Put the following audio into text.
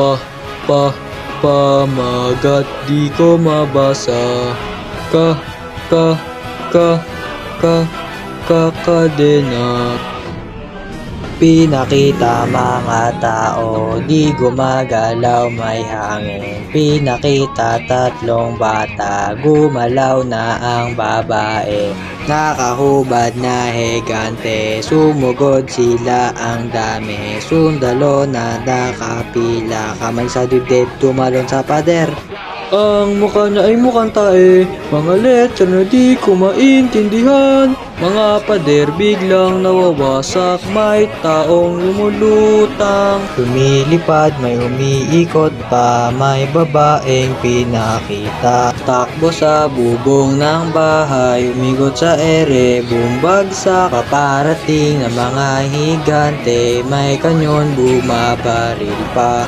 Pa, pa, pamagat di ko mabasa. Ka, ka, ka, kakadena. Pinakita mga tao, di gumagalaw may hangin. Pinakita tatlong bata, gumalaw na ang babae. Nakahubad na higante, sumugod sila ang dami. Sundalo na nakapila, kamay sa dibdib, tumalon sa pader. Ang mukha niya ay mukhang tae, mga letra na di ko maintindihan. Mga pader biglang nawawasak, may taong lumulutang. Lumilipad, may umiikot pa, may babaeng pinakita. Takbo sa bubong ng bahay, umigot sa ere, bumbagsak. Paparating na mga higante, may kanyon bumabaril pa.